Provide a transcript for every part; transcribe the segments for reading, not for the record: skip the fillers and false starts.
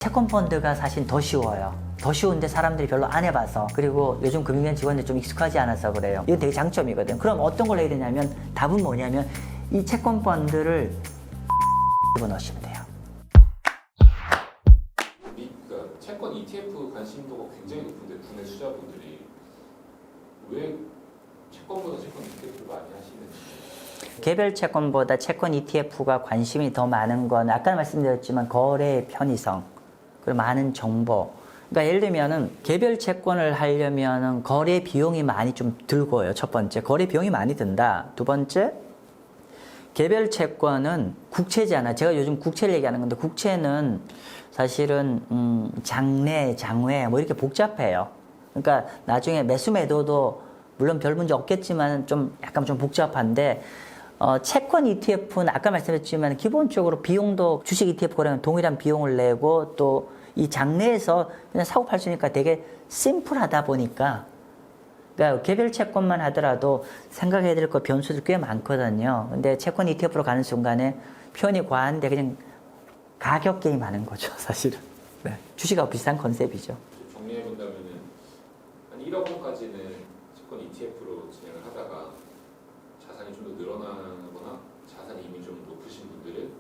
채권펀드가 사실 더 쉬워요. 더 쉬운데 사람들이 별로 안 해봐서, 그리고 요즘 금융위원 직원들 좀 익숙하지 않아서 그래요. 이건 되게 장점이거든. 그럼 어떤 걸 해야 되냐면, 답은 뭐냐면 이 채권펀드를 집어넣으시면 돼요. 그러니까 채권 ETF 관심도가 굉장히 높은데 국내 투자분들이 왜 채권보다 채권 ETF를 많이 하시는지. 개별 채권보다 채권 ETF가 관심이 더 많은 건 아까 말씀드렸지만 거래의 편의성, 그리고 많은 정보. 그러니까 예를 들면은 개별 채권을 하려면은 거래 비용이 많이 좀 들고요. 첫 번째, 거래 비용이 많이 든다. 두 번째, 개별 채권은 국채잖아. 제가 요즘 국채를 얘기하는 건데, 국채는 사실은 장래, 장외 뭐 이렇게 복잡해요. 그러니까 나중에 매수 매도도 물론 별 문제 없겠지만 좀 약간 좀 복잡한데, 채권 ETF는 아까 말씀드렸지만 기본적으로 비용도 주식 ETF 거래는 동일한 비용을 내고, 또 이 장내에서 그냥 사고 팔 수 있으니까 되게 심플하다 보니까, 그러니까 개별 채권만 하더라도 생각해야 될 거 변수들 꽤 많거든요. 근데 채권 ETF로 가는 순간에 표현이 과한데 그냥 가격 게임 하는 거죠, 사실은. 네. 주식하고 비슷한 컨셉이죠. 정리해 본다면은 한 1억 원까지는 채권 ETF로 진행을 하다가 자산이 좀 더 늘어나거나 자산이 이미 좀 높으신 분들은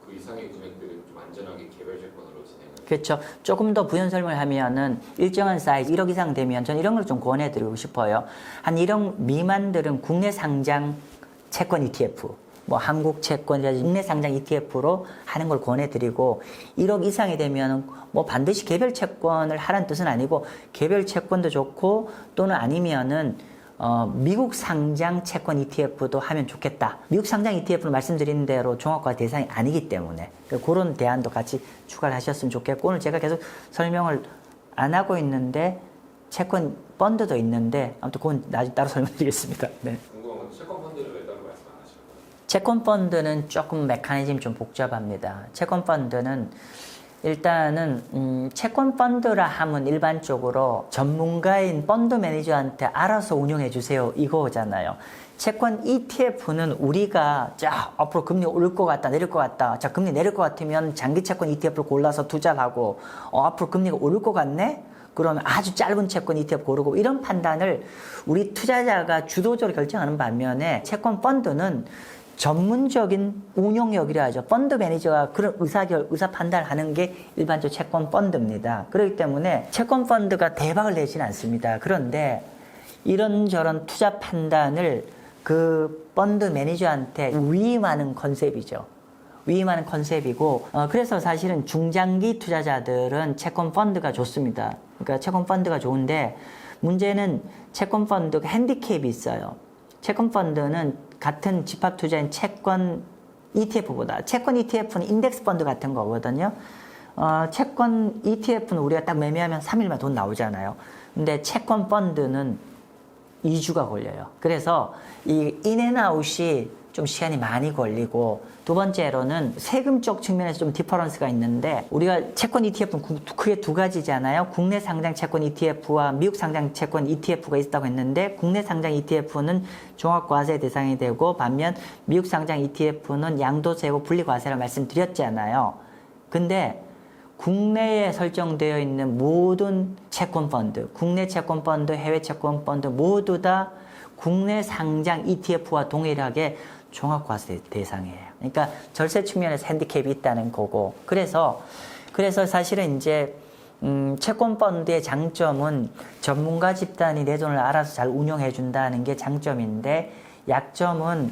그 이상의 금액들은 좀 안전하게 개별 채권으로 진행을. 그렇죠. 조금 더 부연 설명을 하면은 일정한 사이즈 1억 이상 되면 저는 이런 걸 좀 권해드리고 싶어요. 한 1억 미만들은 국내 상장 채권 ETF, 뭐 한국 채권이라든지 국내 상장 ETF로 하는 걸 권해드리고, 1억 이상이 되면 뭐 반드시 개별 채권을 하라는 뜻은 아니고 개별 채권도 좋고, 또는 아니면은 미국 상장 채권 ETF도 하면 좋겠다. 미국 상장 ETF는 말씀드린 대로 종합과 대상이 아니기 때문에 그런 대안도 같이 추가를 하셨으면 좋겠고, 오늘 제가 계속 설명을 안 하고 있는데 채권 펀드도 있는데 아무튼 그건 나중에 따로 설명드리겠습니다. 네. 궁금한 건 채권 펀드를 왜 따로 말씀 안 하시는 거예요? 채권 펀드는 조금 메커니즘이 좀 복잡합니다. 채권 펀드는 일단은 채권 펀드라 하면 일반적으로 전문가인 펀드 매니저한테 알아서 운영해 주세요 이거잖아요. 채권 ETF는 우리가 자 앞으로 금리 오를 것 같다, 내릴 것 같다, 자 금리 내릴 것 같으면 장기 채권 ETF를 골라서 투자를 하고, 앞으로 금리가 오를 것 같네? 그러면 아주 짧은 채권 ETF 고르고, 이런 판단을 우리 투자자가 주도적으로 결정하는 반면에 채권 펀드는 전문적인 운용력이라 하죠. 펀드 매니저가 그런 의사 판단을 하는 게 일반적 채권 펀드입니다. 그렇기 때문에 채권 펀드가 대박을 내지는 않습니다. 그런데 이런저런 투자 판단을 그 펀드 매니저한테 위임하는 컨셉이죠. 위임하는 컨셉이고, 그래서 사실은 중장기 투자자들은 채권 펀드가 좋습니다. 그러니까 채권 펀드가 좋은데, 문제는 채권 펀드가 핸디캡이 있어요. 채권 펀드는 같은 집합 투자인 채권 ETF보다, 채권 ETF는 인덱스 펀드 같은 거거든요. 채권 ETF는 우리가 딱 매매하면 3일만 돈 나오잖아요. 근데 채권 펀드는 2주가 걸려요. 그래서 이 인앤아웃이 좀 시간이 많이 걸리고, 두 번째로는 세금적 측면에서 좀 디퍼런스가 있는데, 우리가 채권 ETF는 크게 두 가지잖아요. 국내 상장 채권 ETF와 미국 상장 채권 ETF가 있다고 했는데, 국내 상장 ETF는 종합과세 대상이 되고, 반면 미국 상장 ETF는 양도세고 분리과세를 말씀드렸잖아요. 근데 국내에 설정되어 있는 모든 채권 펀드, 국내 채권 펀드, 해외 채권 펀드 모두 다 국내 상장 ETF와 동일하게 종합과세 대상이에요. 그러니까 절세 측면에서 핸디캡이 있다는 거고, 그래서 사실은 이제 채권 펀드의 장점은 전문가 집단이 내 돈을 알아서 잘 운영해 준다는 게 장점인데, 약점은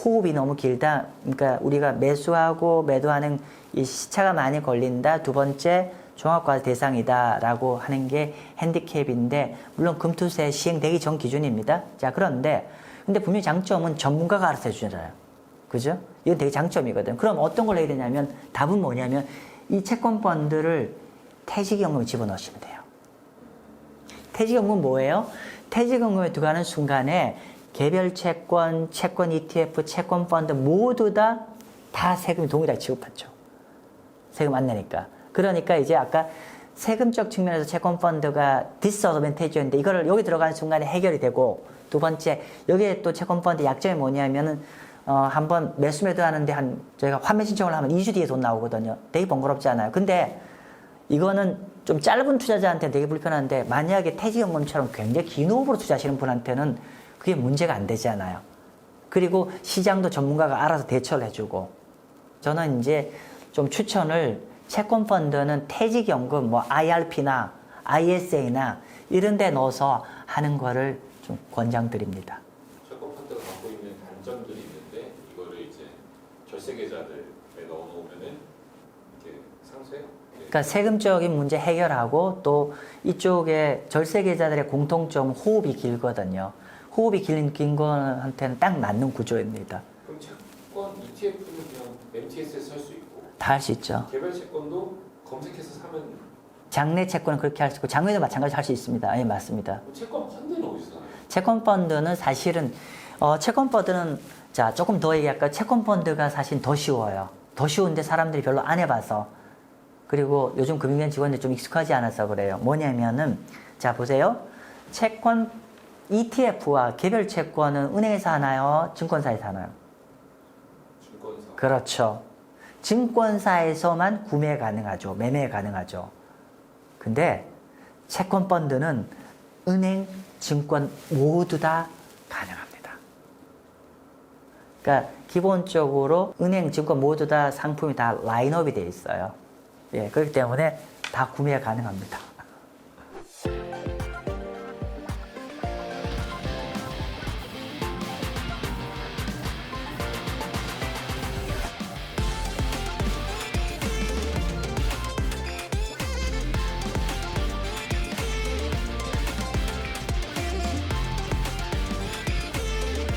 호흡이 너무 길다. 그러니까 우리가 매수하고 매도하는 이 시차가 많이 걸린다. 두 번째, 종합과세 대상이다라고 하는 게 핸디캡인데, 물론 금투세 시행되기 전 기준입니다. 자, 근데 분명히 장점은 전문가가 알아서 해주잖아요. 그죠? 이건 되게 장점이거든. 그럼 어떤 걸 해야 되냐면, 답은 뭐냐면 이 채권 펀드를 퇴직연금에 집어넣으시면 돼요. 퇴직연금은 뭐예요? 퇴직연금에 들어가는 순간에 개별 채권, 채권 ETF, 채권 펀드 모두 다 세금이 동일하게 지급받죠. 세금 안 내니까. 그러니까 이제 아까 세금적 측면에서 채권 펀드가 디스어드밴티지였는데, 이거를 여기 들어가는 순간에 해결이 되고, 두 번째, 여기에 또 채권 펀드 약점이 뭐냐면은 한번 매수 매도 하는데 저희가 환매 신청을 하면 2주 뒤에 돈 나오거든요. 되게 번거롭지 않아요. 근데 이거는 좀 짧은 투자자한테 되게 불편한데 만약에 퇴직연금처럼 굉장히 긴 호흡으로 투자하시는 분한테는 그게 문제가 안 되잖아요. 그리고 시장도 전문가가 알아서 대처를 해주고 저는 이제 좀 추천을 채권 펀드는 퇴직연금 뭐 IRP나 ISA나 이런 데 넣어서 하는 거를 좀 권장드립니다. 채권 펀드가 갖고 있는 단점들이 있는데 이거를 이제 절세 계좌들에 넣어 놓으면은 이렇게 상쇄? 그러니까 세금적인 문제 해결하고 또 이쪽에 절세 계좌들의 공통점 호흡이 길거든요. 호흡이 긴 거한테는 딱 맞는 구조입니다. 그럼 채권 ETF는 그냥 MTS에서 살 수 있고 다 할 수 있죠. 개별 채권도 검색해서 사면 장내 채권은 그렇게 할 수 있고 장외도 마찬가지로 할 수 있습니다. 예, 맞습니다. 채권 펀드는 어디서 사요? 채권 펀드는 사실은 채권 펀드는 자 조금 더 얘기할까요? 채권 펀드가 사실 더 쉬워요. 더 쉬운데 사람들이 별로 안 해봐서 그리고 요즘 금융위원 직원들이 좀 익숙하지 않아서 그래요. 뭐냐면은 자 보세요. 채권 ETF와 개별 채권은 은행에서 하나요? 증권사에서 하나요? 증권사. 그렇죠. 증권사에서만 구매 가능하죠. 매매 가능하죠. 근데 채권 펀드는 은행, 증권 모두 다 가능합니다. 그러니까 기본적으로 은행, 증권 모두 다 상품이 다 라인업이 되어 있어요. 예, 그렇기 때문에 다 구매가 가능합니다.